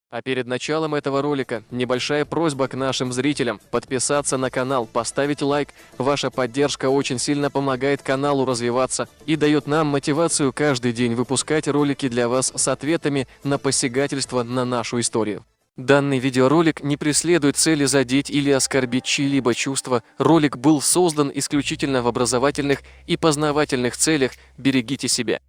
А перед началом этого ролика небольшая просьба к нашим зрителям подписаться на канал, поставить лайк. Ваша поддержка очень сильно помогает каналу развиваться и дает нам мотивацию каждый день выпускать ролики для вас с ответами на посягательство на нашу историю. Данный видеоролик не преследует цели задеть или оскорбить чьи-либо чувства. Ролик был создан исключительно в образовательных и познавательных целях. Берегите себя.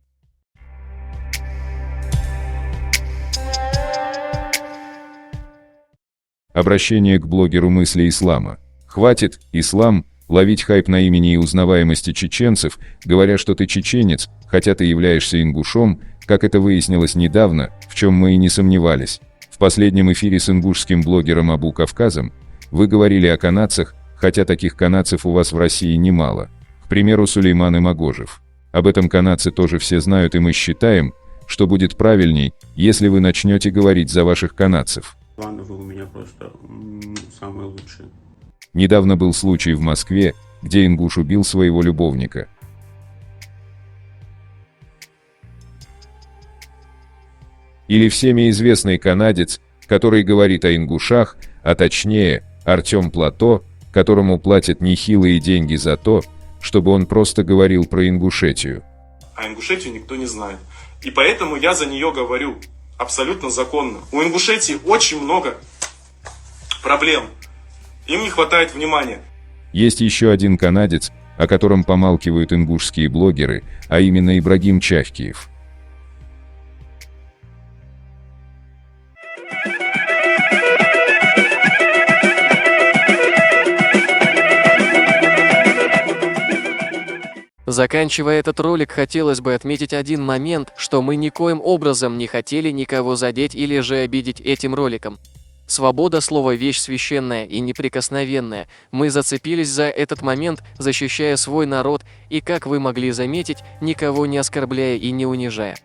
Обращение к блогеру мысли ислама. Хватит, ислам, ловить хайп на имени и узнаваемости чеченцев, говоря, что ты чеченец, хотя ты являешься ингушом, как это выяснилось недавно, в чем мы и не сомневались. В последнем эфире с ингушским блогером Абу Кавказом вы говорили о канадцах, хотя таких канадцев у вас в России немало. К примеру, Сулейман Имагожев. Об этом канадцы тоже все знают, и мы считаем, что будет правильней, если вы начнете говорить за ваших канадцев. Ладно, вы у меня просто самые лучшие. Недавно был случай в Москве, где ингуш убил своего любовника. Или всеми известный канадец, который говорит о ингушах, а точнее, Артем Плато, которому платят нехилые деньги за то, чтобы он просто говорил про Ингушетию. А Ингушетию никто не знает. И поэтому я за нее говорю. Абсолютно законно. У Ингушетии очень много проблем. Им не хватает внимания. Есть еще один канадец, о котором помалкивают ингушские блогеры, а именно Ибрагим Чавкиев. Заканчивая этот ролик, хотелось бы отметить один момент, что мы никоим образом не хотели никого задеть или же обидеть этим роликом. Свобода слова – вещь священная и неприкосновенная. Мы зацепились за этот момент, защищая свой народ и, как вы могли заметить, никого не оскорбляя и не унижая.